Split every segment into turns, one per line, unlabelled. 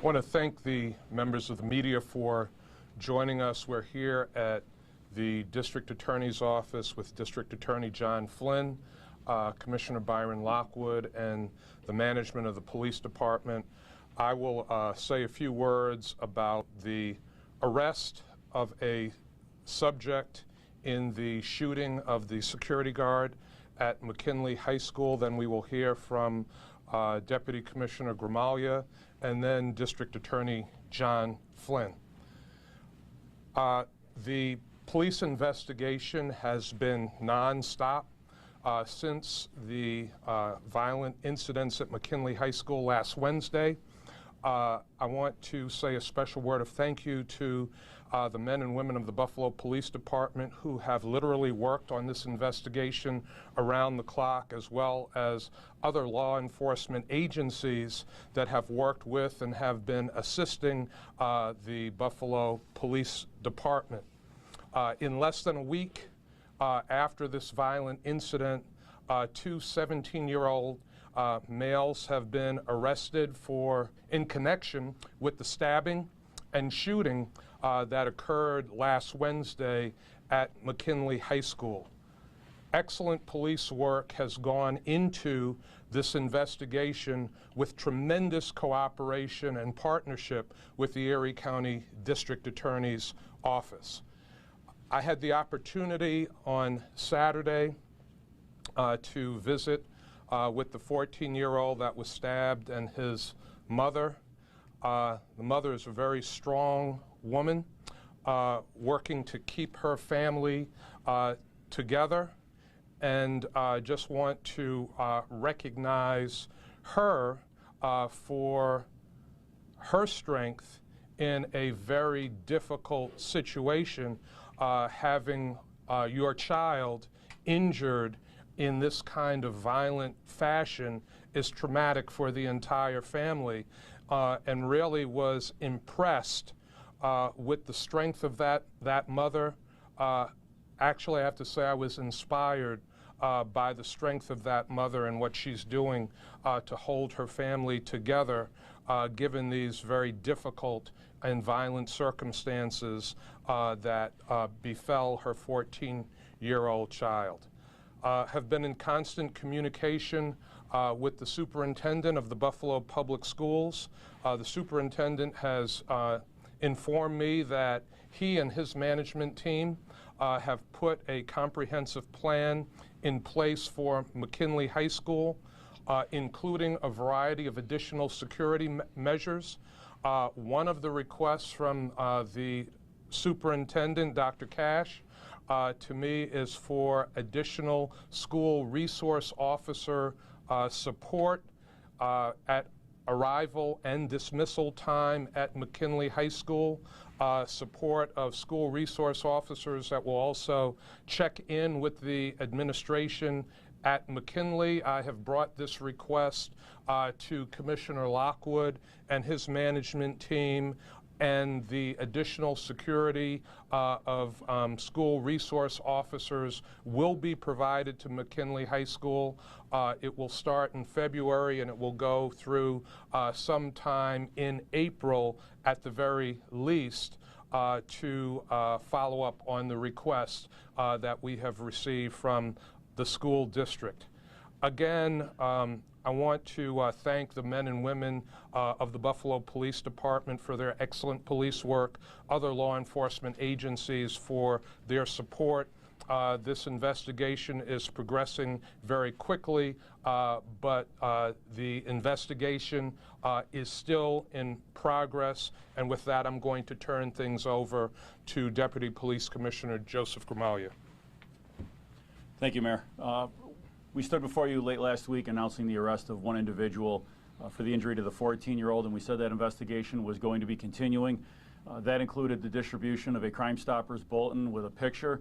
I want to thank the members of the media for joining us. We're here at the District Attorney's Office with District Attorney John Flynn, Commissioner Byron Lockwood, and the management of the police department. I will say a few words about the arrest of a subject in the shooting of the security guard at McKinley High School. Then we will hear from Deputy Commissioner Gramaglia and then District Attorney John Flynn. The police investigation has been nonstop since the violent incidents at McKinley High School last Wednesday. I want to say a special word of thank you to the men and women of the Buffalo Police Department who have literally worked on this investigation around the clock, as well as other law enforcement agencies that have worked with and have been assisting the Buffalo Police Department. In less than a week after this violent incident, two 17-year-old males have been arrested in connection with the stabbing and shooting that occurred last Wednesday at McKinley High School. Excellent police work has gone into this investigation with tremendous cooperation and partnership with the Erie County District Attorney's Office. I had the opportunity on Saturday to visit with the 14-year-old that was stabbed and his mother. The mother is a very strong woman, working to keep her family together, and just want to recognize her for her strength in a very difficult situation. Having your child injured in this kind of violent fashion is traumatic for the entire family, and really was impressed with the strength of that mother. Actually, I have to say I was inspired by the strength of that mother and what she's doing to hold her family together, given these very difficult and violent circumstances that befell her 14-year-old child. Have been in constant communication with the superintendent of the Buffalo Public Schools. The superintendent has informed me that he and his management team have put a comprehensive plan in place for McKinley High School, including a variety of additional security measures. One of the requests from the superintendent, Dr. Cash, to me is for additional school resource officer support at arrival and dismissal time at McKinley High School, support of school resource officers that will also check in with the administration at McKinley. I have brought this request to Commissioner Lockwood and his management team, and the additional security of school resource officers will be provided to McKinley High School. It will start in February and it will go through sometime in April at the very least to follow up on the request that we have received from the school district. Again, I want to thank the men and women of the Buffalo Police Department for their excellent police work, other law enforcement agencies for their support. This investigation is progressing very quickly, but the investigation is still in progress. And with that, I'm going to turn things over to Deputy Police Commissioner Joseph Gramaglia.
Thank you, Mayor. We stood before you late last week announcing the arrest of one individual for the injury to the 14-year-old, and we said that investigation was going to be continuing. That included the distribution of a Crime Stoppers bulletin with a picture.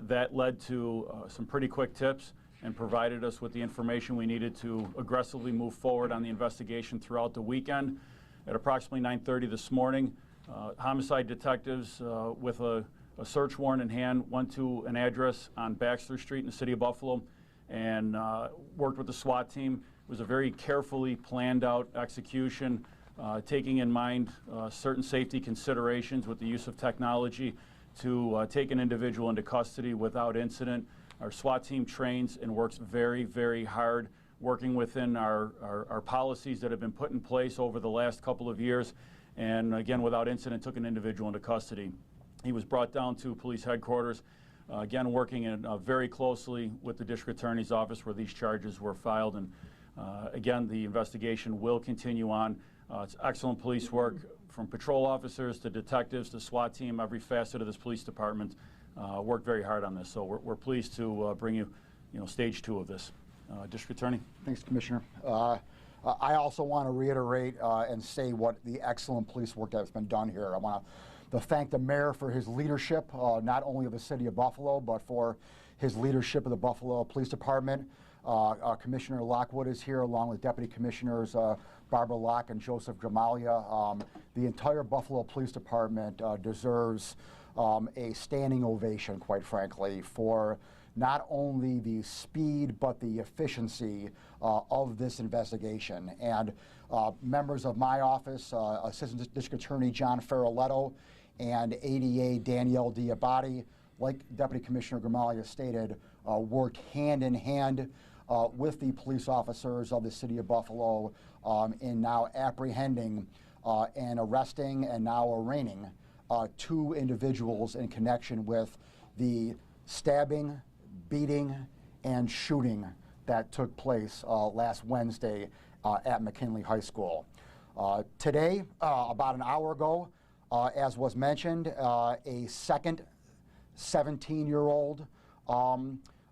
That led to some pretty quick tips and provided us with the information we needed to aggressively move forward on the investigation throughout the weekend. At approximately 9:30 this morning, homicide detectives with a search warrant in hand went to an address on Baxter Street in the city of Buffalo and worked with the SWAT team. It was a very carefully planned out execution taking in mind certain safety considerations with the use of technology to take an individual into custody without incident. Our SWAT team trains and works very, very hard, working within our policies that have been put in place over the last couple of years, and again, without incident, took an individual into custody. He was brought down to police headquarters, again, working very closely with the district attorney's office where these charges were filed, and again, the investigation will continue on. It's excellent police work from patrol officers to detectives to SWAT team. Every facet of this police department worked very hard on this, so we're pleased to bring you, stage 2 of this. District Attorney.
Thanks, Commissioner. I also want to reiterate and say what the excellent police work that's been done here. I want to thank the mayor for his leadership, not only of the city of Buffalo, but for his leadership of the Buffalo Police Department. Commissioner Lockwood is here, along with Deputy Commissioners Barbara Locke and Joseph Gramalia. The entire Buffalo Police Department deserves a standing ovation, quite frankly, for not only the speed but the efficiency of this investigation. And members of my office, Assistant District Attorney John Ferroletto and ADA Danielle Diabati, like Deputy Commissioner Gramalia stated, worked hand in hand with the police officers of the city of Buffalo in now apprehending and arresting and now arraigning 2 individuals in connection with the stabbing, beating, and shooting that took place last Wednesday at McKinley High School. Today, about an hour ago, as was mentioned, a second 17-year-old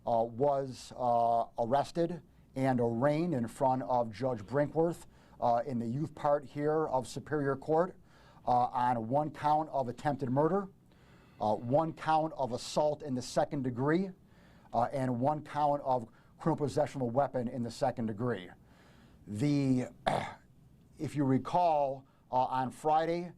was arrested and arraigned in front of Judge Brinkworth in the youth part here of Superior Court on 1 count of attempted murder, 1 count of assault in the 2nd degree, and 1 count of criminal possession of a weapon in the 2nd degree. If you recall, on Friday,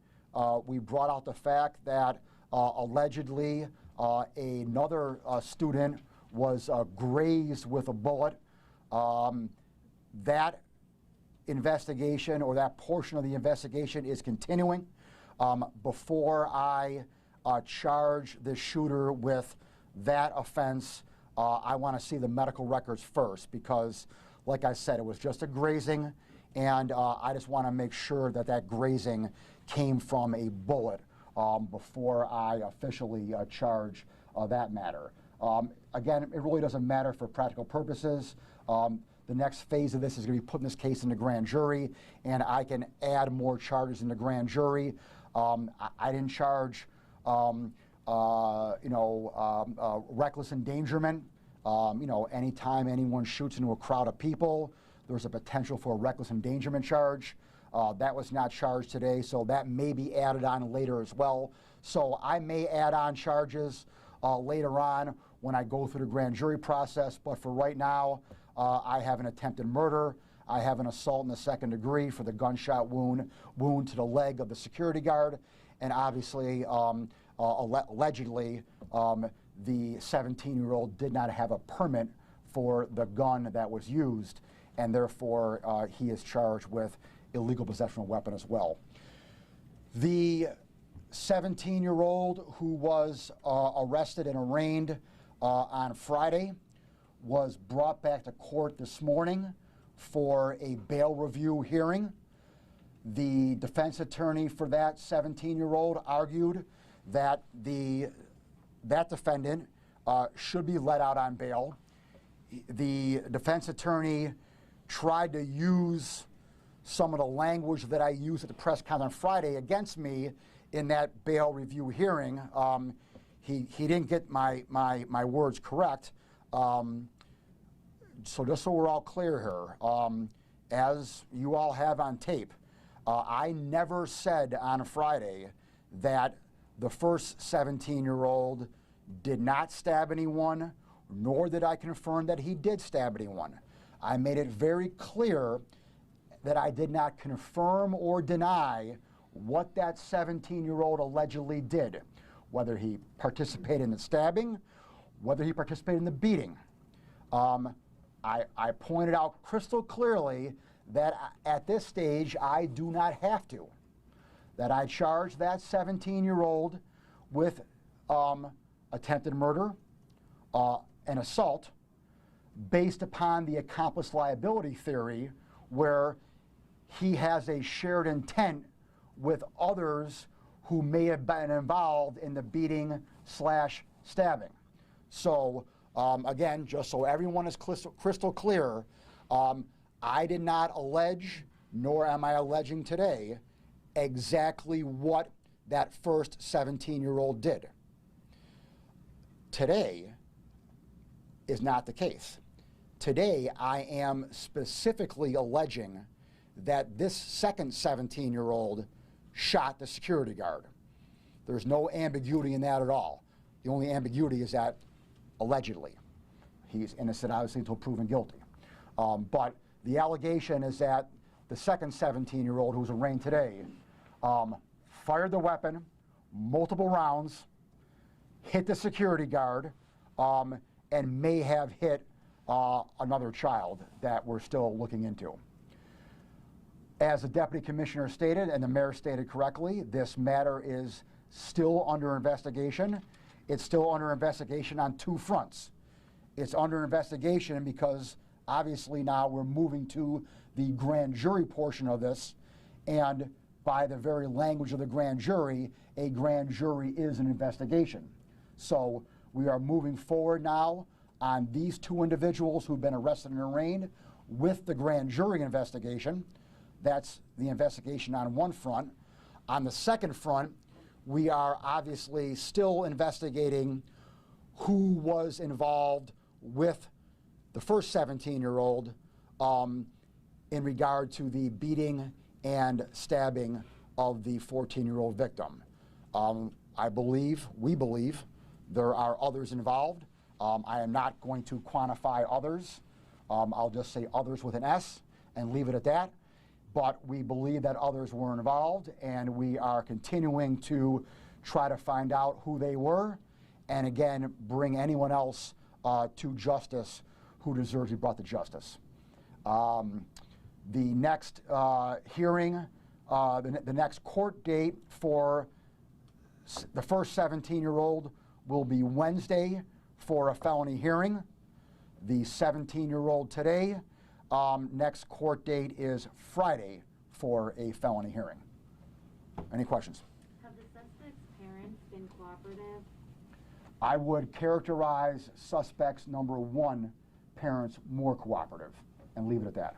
we brought out the fact that allegedly another student was grazed with a bullet. That investigation, or that portion of the investigation, is continuing. Before I charge the shooter with that offense, I want to see the medical records first, because, like I said, it was just a grazing, and I just want to make sure that that grazing came from a bullet before I officially charge that matter. Again, it really doesn't matter for practical purposes. The next phase of this is going to be putting this case in the grand jury, and I can add more charges in the grand jury. I didn't charge reckless endangerment. Anytime anyone shoots into a crowd of people, there's a potential for a reckless endangerment charge. That was not charged today, so that may be added on later as well. So I may add on charges later on when I go through the grand jury process, but for right now, I have an attempted murder. I have an assault in the 2nd degree for the gunshot wound to the leg of the security guard, and obviously, allegedly, the 17-year-old did not have a permit for the gun that was used, and therefore he is charged with illegal possession of a weapon as well. The 17-year-old who was arrested and arraigned on Friday was brought back to court this morning for a bail review hearing. The defense attorney for that 17-year-old argued that that defendant should be let out on bail. The defense attorney tried to use some of the language that I used at the press conference on Friday against me in that bail review hearing. He didn't get my words correct. So just so we're all clear here, as you all have on tape, I never said on Friday that the first 17-year-old did not stab anyone, nor did I confirm that he did stab anyone. I made it very clear that I did not confirm or deny what that 17-year-old allegedly did, whether he participated in the stabbing, whether he participated in the beating. I pointed out crystal clearly that at this stage I do not have to. That I charge that 17-year-old with attempted murder, and assault, based upon the accomplice liability theory, where he has a shared intent with others who may have been involved in the beating/stabbing. So again, just so everyone is crystal clear, I did not allege, nor am I alleging today, exactly what that first 17-year-old did. Today is not the case. Today, I am specifically alleging that this second 17-year-old shot the security guard. There's no ambiguity in that at all. The only ambiguity is that allegedly. He's innocent, obviously, until proven guilty. But the allegation is that the second 17-year-old, who was arraigned today, fired the weapon, multiple rounds, hit the security guard, and may have hit another child that we're still looking into. As the Deputy Commissioner stated, and the Mayor stated correctly, this matter is still under investigation. It's still under investigation on two fronts. It's under investigation because obviously now we're moving to the grand jury portion of this, and by the very language of the grand jury, a grand jury is an investigation. So we are moving forward now on these two individuals who've been arrested and arraigned with the grand jury investigation. That's the investigation on one front. On the second front, we are obviously still investigating who was involved with the first 17-year-old in regard to the beating and stabbing of the 14-year-old victim. We believe there are others involved. I am not going to quantify others. I'll just say others with an S and leave it at that. But we believe that others were involved, and we are continuing to try to find out who they were, and again, bring anyone else to justice who deserves to be brought to justice. The next hearing, the next court date for the first 17-year-old will be Wednesday for a felony hearing. The 17-year-old today, next court date is Friday for a felony hearing. Any questions?
Have the suspect's parents been cooperative?
I would characterize suspects number one parents more cooperative and leave it at that.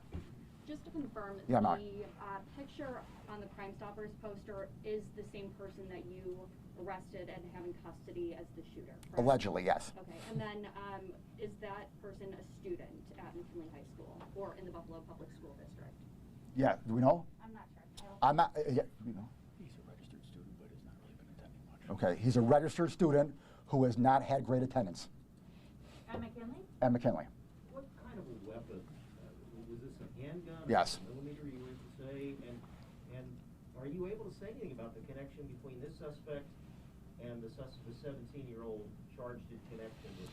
Just to confirm,
Yeah,
the picture on the Crime Stoppers poster is the same person that you arrested and have in custody as the shooter, correct?
Allegedly, yes.
Okay, and then is that person a student at McKinley High School or in the Buffalo Public School District?
Yeah, do we know?
I'm not sure.
I'm not, yeah, you know.
He's a registered student, but has not really been attending much.
Okay, he's a registered student who has not had great attendance
At McKinley?
at McKinley.
What kind of a weapon? Was this a handgun?
Yes.
A millimeter, you were to say? And are you able to say anything about the connection between this suspect and the 17-year-old charged in connection with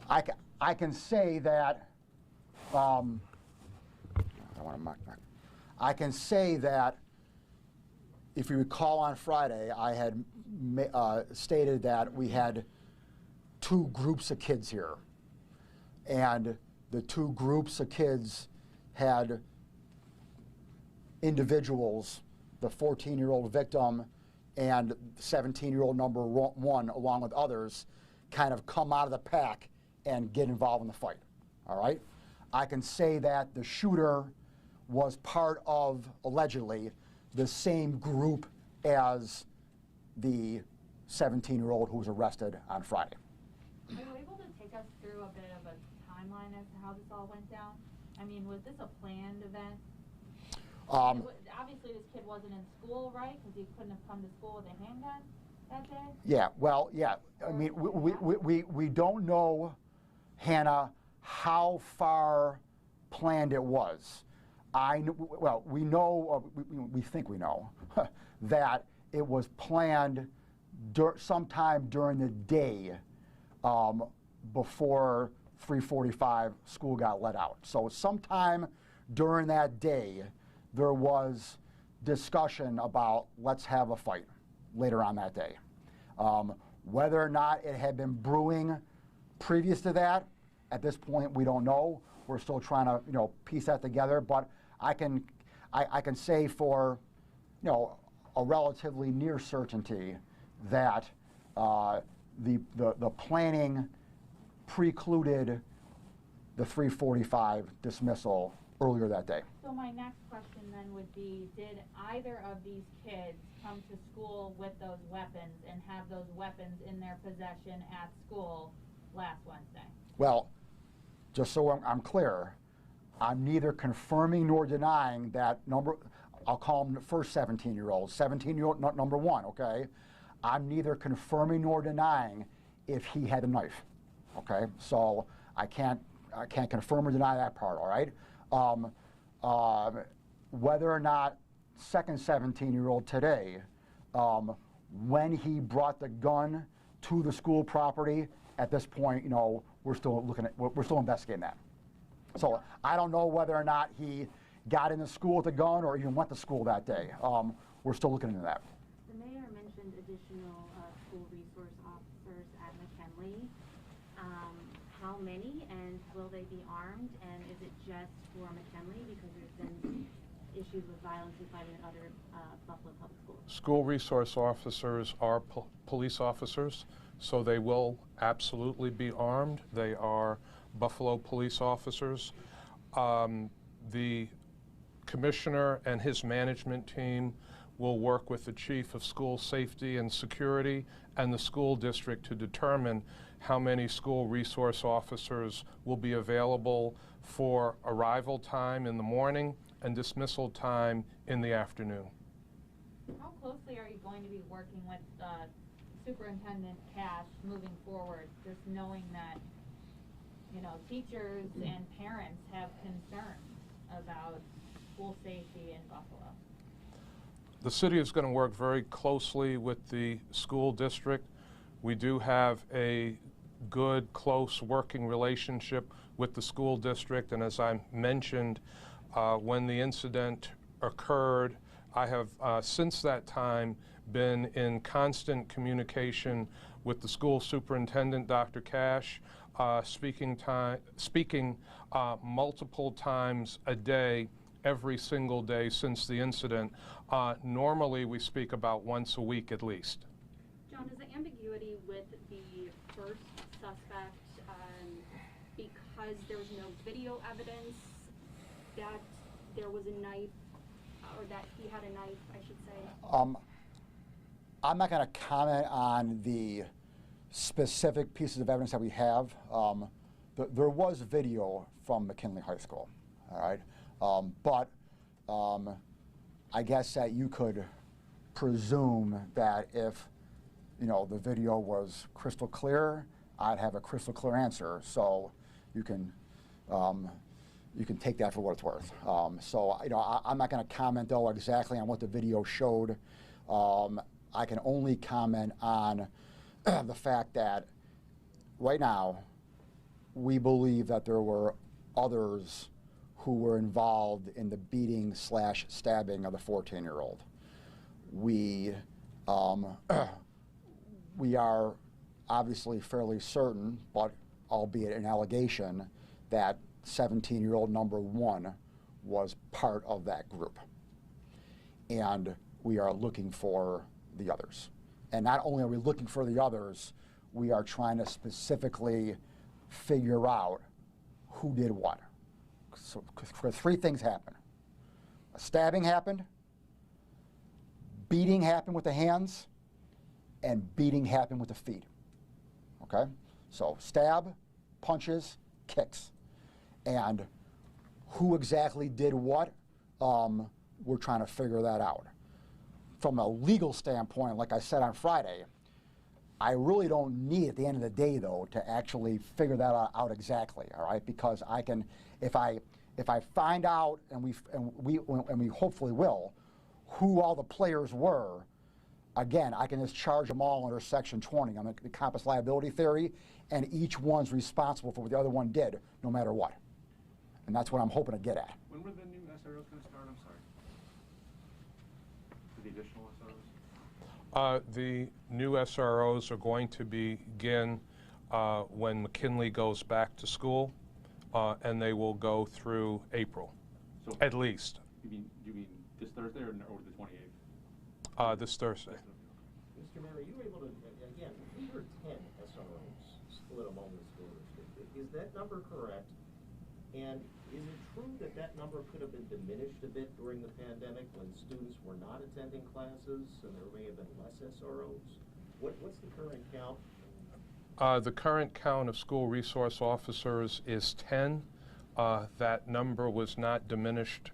stabbing?
I can say that, I want to mock. I can say that, if you recall on Friday, I had stated that we had two groups of kids here. And the two groups of kids had individuals, the 14-year-old victim and 17-year-old number one, along with others, kind of come out of the pack and get involved in the fight, all right? I can say that the shooter was part of, allegedly, the same group as the 17-year-old who was arrested on Friday.
Are you able to take us through a bit of a timeline as to how this all went down? I mean, was this a planned event? Obviously, this kid wasn't in school, right? Because he couldn't have come to school with a handgun that day?
Yeah, well, yeah. I mean, we don't know, Hannah, how far planned it was. We know, we think we know, that it was planned sometime during the day before 3:45 school got let out. So sometime during that day, there was discussion about let's have a fight later on that day. Whether or not it had been brewing previous to that, at this point we don't know. We're still trying to piece that together. But I can say for a relatively near certainty that the planning precluded the 3:45 dismissal earlier that day.
So my next question then would be, did either of these kids come to school with those weapons and have those weapons in their possession at school last Wednesday?
Well, just so I'm clear, I'm neither confirming nor denying that I'll call them the first 17-year-old, 17-year-old number one, okay? I'm neither confirming nor denying if he had a knife, okay? So I can't confirm or deny that part, all right? Whether or not second 17-year-old today, when he brought the gun to the school property, at this point, we're still investigating that. So I don't know whether or not he got into school with a gun or even went to school that day. We're still looking into that.
The mayor mentioned additional school resource officers at McKinley. How many, and will they be armed? And is it just for McKinley? Because there's been issues with violence and crime in other Buffalo public schools.
School resource officers are police officers, so they will absolutely be armed. They are Buffalo police officers. The commissioner and his management team will work with the chief of school safety and security and the school district to determine how many school resource officers will be available for arrival time in the morning and dismissal time in the afternoon.
How closely are you going to be working with Superintendent Cash moving forward, just knowing that teachers and parents have concerns about school safety in Buffalo?
The city is going to work very closely with the school district. We do have a good, close working relationship with the school district, and as I mentioned, when the incident occurred, I have since that time been in constant communication with the school superintendent, Dr. Cash, speaking multiple times a day, every single day since the incident. Normally we speak about once a week at least.
John, is the ambiguity with the first suspect because there was no video evidence that there was a knife, or that he had a knife, I should say?
I'm not going to comment on the specific pieces of evidence that we have. There was video from McKinley High School, all right? But I guess that you could presume that if the video was crystal clear, I'd have a crystal clear answer. So you can take that for what it's worth. So I'm not going to comment though exactly on what the video showed. I can only comment on the fact that right now we believe that there were others who were involved in the beating/stabbing of the 14-year-old. We are obviously fairly certain, but albeit an allegation, that 17-year-old number one was part of that group. And we are looking for the others. And not only are we looking for the others, we are trying to specifically figure out who did what. So, because three things happened. A stabbing happened, beating happened with the hands, and beating happened with the feet. Okay? So stab, punches, kicks. And who exactly did what, we're trying to figure that out. From a legal standpoint, like I said on Friday, I really don't need at the end of the day though to actually figure that out exactly, all right? Because I can, if I find out, and we hopefully will, who all the players were, again, I can just charge them all under Section 20 on the accomplice liability theory, and each one's responsible for what the other one did, no matter what. And that's what I'm hoping to get at.
When were the new SROs going to start? I'm sorry. For the additional SROs?
The new SROs are going to begin when McKinley goes back to school, and they will go through April,
So
at least.
you mean this Thursday or the 28th?
This Thursday.
Mr. Mayor, are you able to, again, we heard 10 SROs split among the school district. Is that number correct? And is it true that that number could have been diminished a bit during the pandemic when students were not attending classes and there may have been less SROs? What's the current count?
The current count of school resource officers is 10. That number was not diminished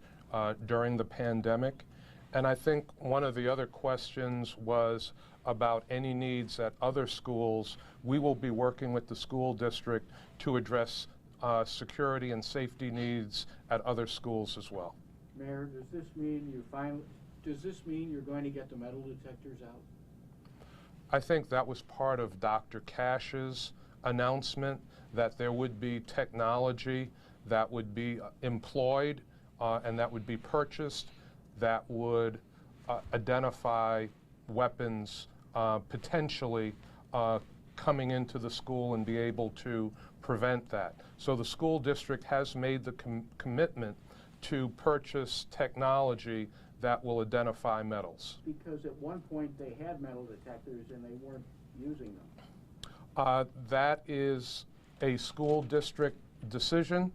during the pandemic. And I think one of the other questions was about any needs at other schools. We will be working with the school district to address security and safety needs at other schools as well.
Mayor, does this mean you're going to get the metal detectors out?
I think that was part of Dr. Cash's announcement, that there would be technology that would be employed and that would be purchased that would identify weapons potentially coming into the school and be able to prevent that. So the school district has made the commitment to purchase technology that will identify metals.
Because at one point they had metal detectors and they weren't using them.
That is a school district decision,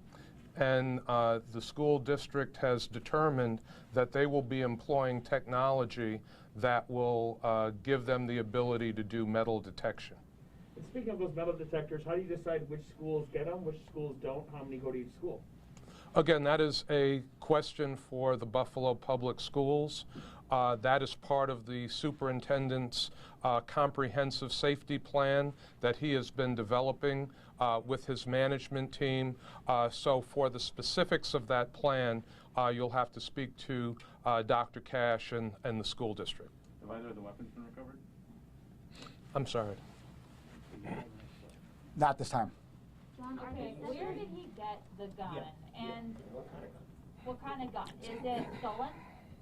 and the school district has determined that they will be employing technology that will give them the ability to do metal detection.
And speaking of those metal detectors, how do you decide which schools get them, which schools don't, how many go to each school?
Again, that is a question for the Buffalo Public Schools. That is part of the superintendent's comprehensive safety plan that he has been developing with his management team. So for the specifics of that plan, you'll have to speak to Dr. Cash and the school district.
Have either of the weapons been recovered?
I'm sorry.
Not this time.
John, are
Okay,
they
where
separate?
did he get the gun? And
What kind of gun?
what kind of gun? Is it stolen?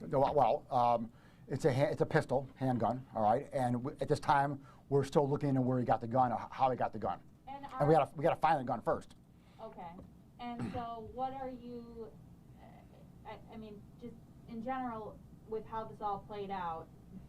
No, well, it's a pistol, handgun, all right? And at this time, we're still looking into where he got the gun, or how he got the gun. And we gotta find the gun first.
Okay, and so what are you, I mean, just in general, with how this all played out,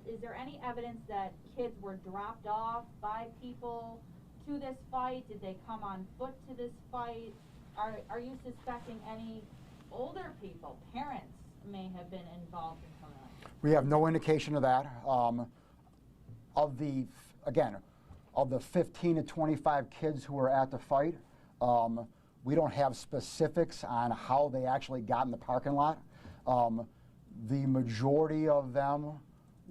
is there any evidence that kids were dropped off by people to this fight? Did they come on foot to this fight? Are you suspecting any older people, parents, may have been involved in some of that?
We have no indication of that. Of the 15 to 25 kids who were at the fight, we don't have specifics on how they actually got in the parking lot. The majority of them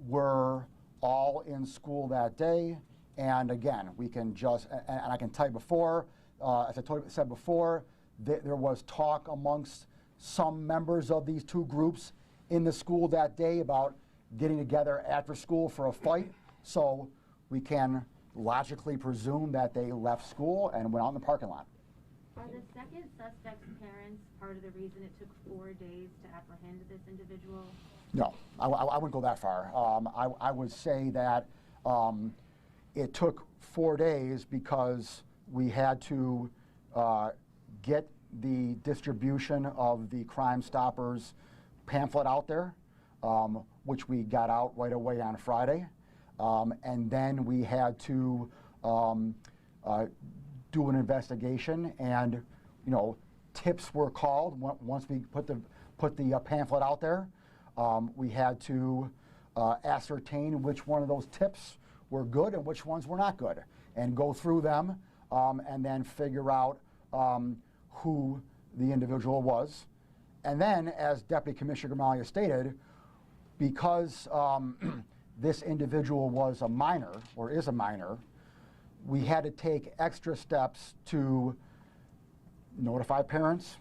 were all in school that day. And again, we can just, and I can tell you before, as I said before, there was talk amongst some members of these two groups in the school that day about getting together after school for a fight. So we can logically presume that they left school and went out in the parking lot.
Are the second suspect's parents part of the reason it took 4 days to apprehend this individual?
No, I wouldn't go that far. I would say that it took 4 days because we had to get the distribution of the Crime Stoppers pamphlet out there, which we got out right away on Friday. And then we had to do an investigation, and tips were called once we put the pamphlet out there. We had to ascertain which one of those tips were good and which ones were not good, and go through them and then figure out who the individual was. And then, as Deputy Commissioner Gramalia stated, because this individual was a minor, or is a minor, we had to take extra steps to notify parents,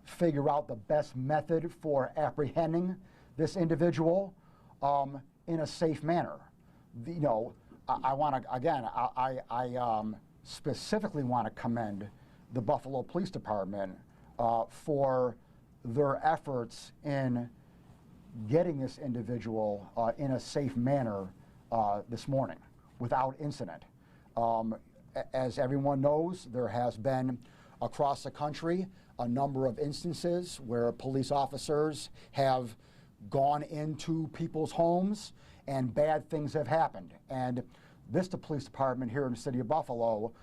figure out the best method for apprehending this individual in a safe manner. I want to, again, I specifically want to commend the Buffalo Police Department for their efforts in getting this individual in a safe manner this morning without incident. As everyone knows, there has been across the country a number of instances where police officers have gone into people's homes and bad things have happened. And this police department here in the city of Buffalo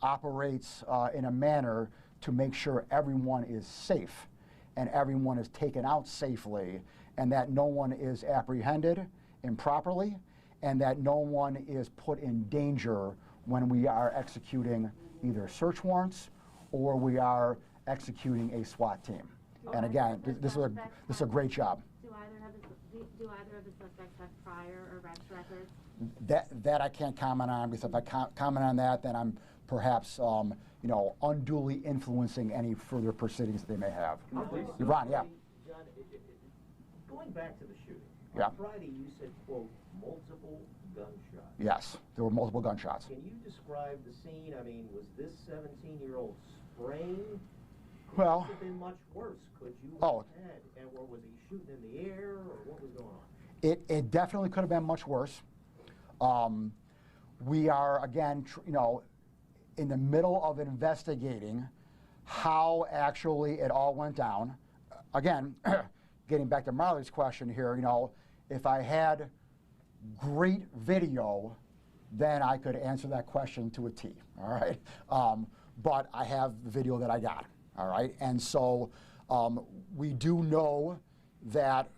operates in a manner to make sure everyone is safe and everyone is taken out safely, and that no one is apprehended improperly, and that no one is put in danger when we are executing either search warrants or we are executing a SWAT team. And again, this is a great job.
Do either of the suspects have prior arrest records?
That I can't comment on, because if I comment on that, then I'm perhaps unduly influencing any further proceedings that they may have. Ron, yeah.
John, going back to the shooting,
Yeah.
on Friday you said, quote, multiple gunshots.
Yes, there were multiple gunshots.
Can you describe the scene? I mean, was this 17-year-old spraying?
Well,
Could have been much worse. Could you
Oh.
have had, or was he shooting in the air, or what was going on?
It definitely could have been much worse. We are, again, in the middle of investigating how actually it all went down. Again, getting back to Marley's question here, if I had great video, then I could answer that question to a T, all right? But I have the video that I got, all right? And so we do know that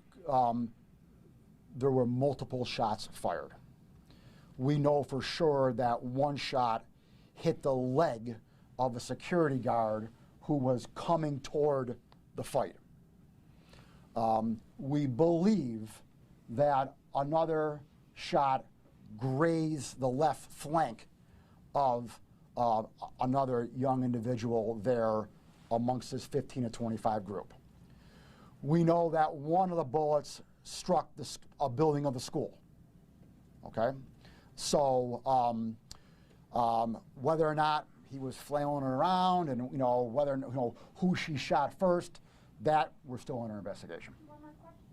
there were multiple shots fired. We know for sure that one shot hit the leg of a security guard who was coming toward the fight. We believe that another shot grazed the left flank of another young individual there amongst this 15 to 25 group. We know that one of the bullets struck a building of the school, okay? So whether or not he was flailing around and whether who she shot first, that we're still under investigation.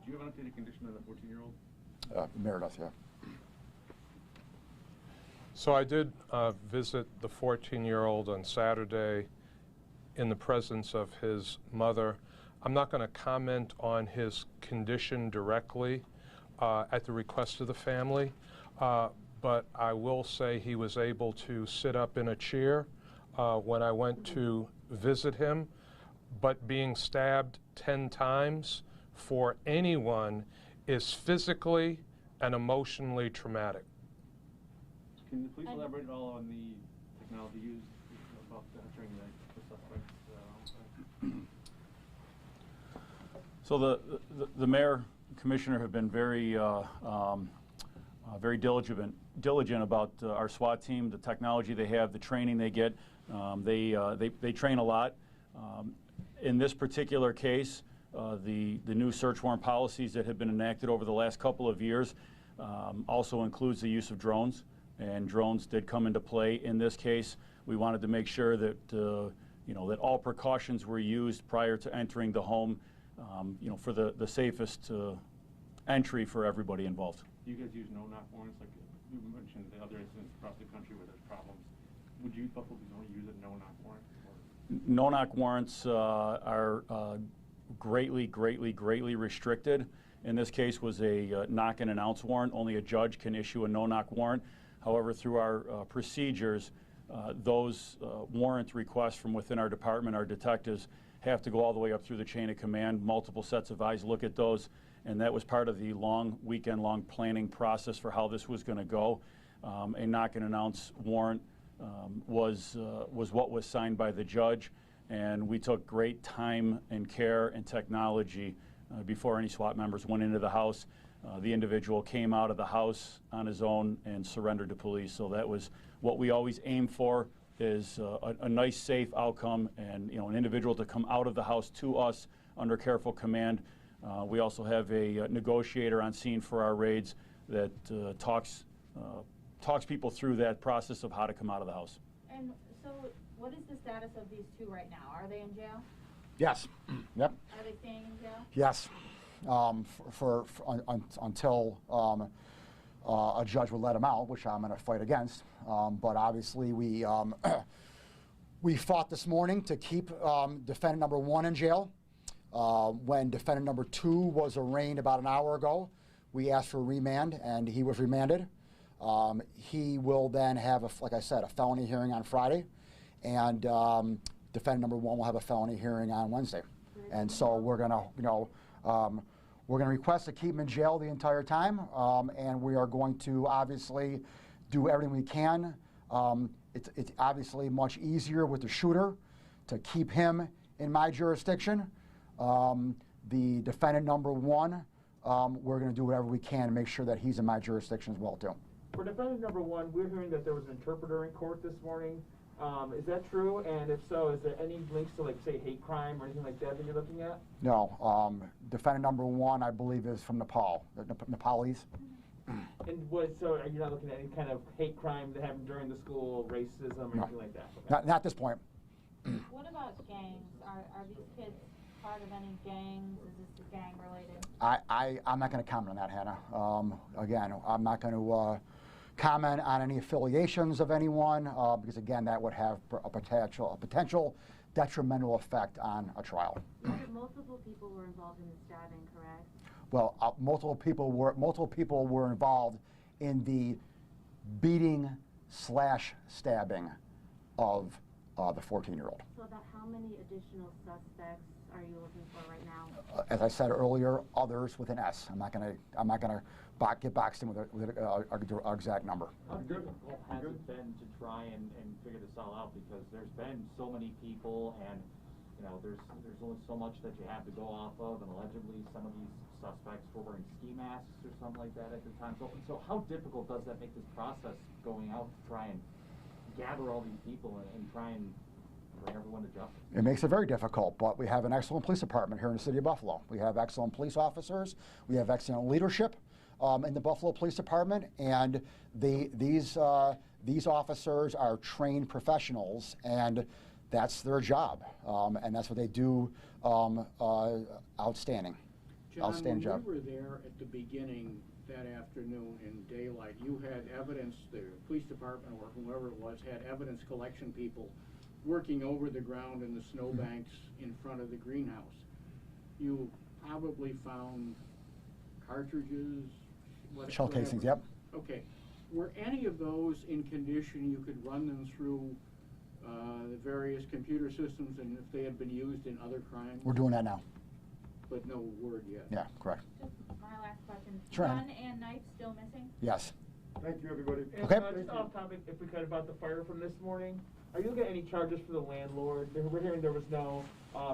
Do you have an updated condition of the 14-year-old?
Meredith, yeah.
So I did visit the 14-year-old on Saturday in the presence of his mother. I'm not going to comment on his condition directly at the request of the family, but I will say he was able to sit up in a chair when I went to visit him, but being stabbed 10 times for anyone is physically and emotionally traumatic.
Can you please elaborate at all on the technology used about entering the suspects?
So the mayor and commissioner have been very very diligent about our SWAT team, the technology they have, the training they get. They train a lot. In this particular case, the new search warrant policies that have been enacted over the last couple of years also includes the use of drones, and drones did come into play in this case. We wanted to make sure that that all precautions were used prior to entering the home, for the safest entry for everybody involved.
Do you guys use no-knock warrants, like you mentioned the other incidents across the country where there's problems? Would you Buffalo only use a no-knock warrant?
No-knock warrants are greatly restricted. In this case was a knock and announce warrant. Only a judge can issue a no-knock warrant. However, through our procedures, those warrant requests from within our department, our detectives, have to go all the way up through the chain of command. Multiple sets of eyes look at those, and that was part of the weekend-long planning process for how this was going to go. A knock and announce warrant was what was signed by the judge, and we took great time and care and technology before any SWAT members went into the house. The individual came out of the house on his own and surrendered to police. So that was what we always aim for, is a nice, safe outcome, and an individual to come out of the house to us under careful command. We also have a negotiator on scene for our raids that talks people through that process of how to come out of the house.
And so what is the status of these two right now? Are they in jail?
Yes. Yep.
Are they staying in jail?
Yes. Until a judge would let them out, which I'm going to fight against. But obviously, we we fought this morning to keep defendant number 1 in jail. When defendant number 2 was arraigned about an hour ago, we asked for remand, and he was remanded. He will then have, like I said, a felony hearing on Friday, and defendant number 1 will have a felony hearing on Wednesday. And so we're going to, we're going to request to keep him in jail the entire time, and we are going to obviously do everything we can. It's obviously much easier with the shooter to keep him in my jurisdiction. The defendant number 1, we're going to do whatever we can to make sure that he's in my jurisdiction as well, too.
For defendant number 1, we're hearing that there was an interpreter in court this morning. Is that true? And if so, is there any links to, like, say, hate crime or anything like that that you're looking at?
No. Defendant number 1, I believe, is from Nepal, the Nepalese.
And so are you not looking at any kind of hate crime that happened during the school, racism, or anything like that?
Not at this point.
What about gangs? Are these kids part of any gangs? Is this gang related?
I'm not going to comment on that, Hannah. Again, I'm not going to comment on any affiliations of anyone because, again, that would have a potential detrimental effect on a trial.
Multiple people were involved in the stabbing, correct?
Well, multiple people were involved in the beating/stabbing of the 14-year-old.
So about how many additional suspects are you looking for right now?
As I said earlier, others with an S. I'm not gonna get boxed in with an exact number.
How difficult has it been to try and figure this all out? Because there's been so many people, and there's only so much that you have to go off of, and allegedly some of these suspects were wearing ski masks or something like that at the time. So how difficult does that make this process going out to try and gather all these people and try and bring everyone to justice?
It makes it very difficult, but we have an excellent police department here in the city of Buffalo. We have excellent police officers. We have excellent leadership in the Buffalo Police Department, and these officers are trained professionals, and that's their job, and that's what they do outstanding.
John,
outstanding job.
When we were there at the beginning that afternoon in daylight, you had evidence, the police department or whoever it was had evidence collection people working over the ground in the snowbanks in front of the greenhouse. You probably found cartridges,
Shell casings, yep.
Okay. Were any of those in condition you could run them through the various computer systems, and if they had been used in other crimes?
We're doing that now.
But no word yet.
Yeah, correct.
Just my last question.
Sure.
Gun and knife still missing?
Yes.
Thank you, everybody. And,
Okay.
just off topic, if we could, about the fire from this morning. Are you looking at any charges for the landlord? We're hearing there was no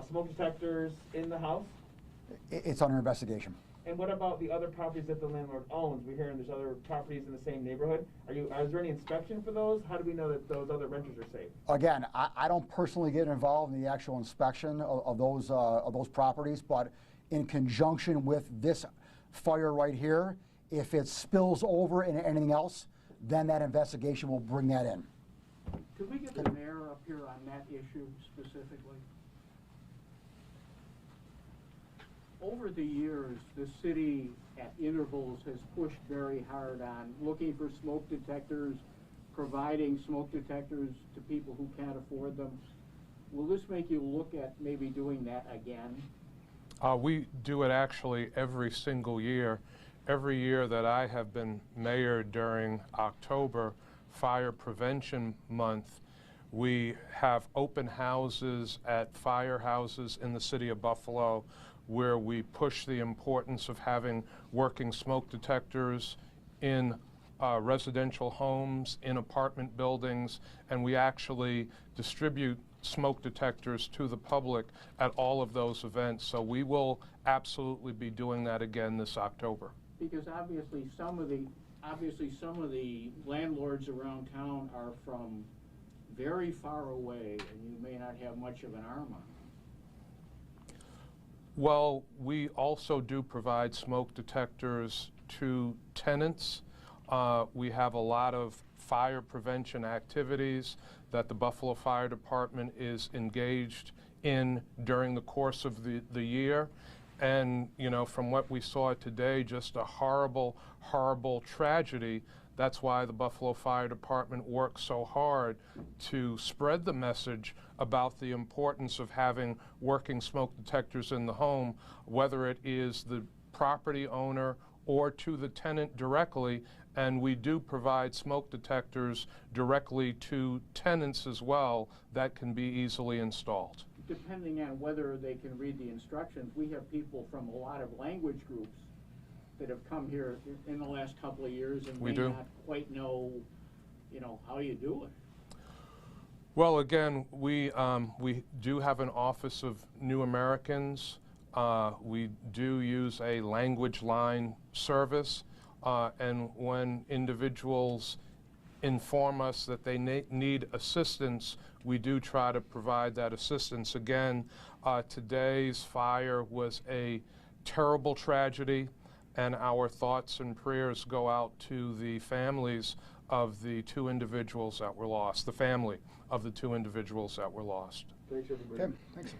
smoke detectors in the house.
It's under investigation.
And what about the other properties that the landlord owns? We're hearing there's other properties in the same neighborhood. Is there any inspection for those? How do we know that those other renters are safe?
Again, I don't personally get involved in the actual inspection of those properties, but in conjunction with this fire right here, if it spills over into anything else, then that investigation will bring that in.
Could we get the mayor up here on that issue specifically? Over the years, the city at intervals has pushed very hard on looking for smoke detectors, providing smoke detectors to people who can't afford them. Will this make you look at maybe doing that again?
We do it actually every single year. Every year that I have been mayor during October, Fire Prevention Month, we have open houses at firehouses in the city of Buffalo where we push the importance of having working smoke detectors in residential homes, in apartment buildings, and we actually distribute smoke detectors to the public at all of those events. So we will absolutely be doing that again this October.
Because obviously some of the landlords around town are from very far away, and you may not have much of an arm on them.
Well, we also do provide smoke detectors to tenants. We have a lot of fire prevention activities that the Buffalo Fire Department is engaged in during the course of the year. And, you know, from what we saw today, just a horrible, horrible tragedy. That's why the Buffalo Fire Department works so hard to spread the message about the importance of having working smoke detectors in the home, whether it is the property owner or to the tenant directly. And we do provide smoke detectors directly to tenants as well that can be easily installed.
Depending on whether they can read the instructions, we have people from a lot of language groups that have come here in the last couple of years and may not quite know, you know, how you do it.
Well, again, we do have an Office of New Americans. We do use a language line service, and when individuals inform us that they need assistance, we do try to provide that assistance. Again, today's fire was a terrible tragedy, and our thoughts and prayers go out to the families of the two individuals that were lost, the family of the two individuals that were lost.
Thanks, everybody.
Okay, thanks.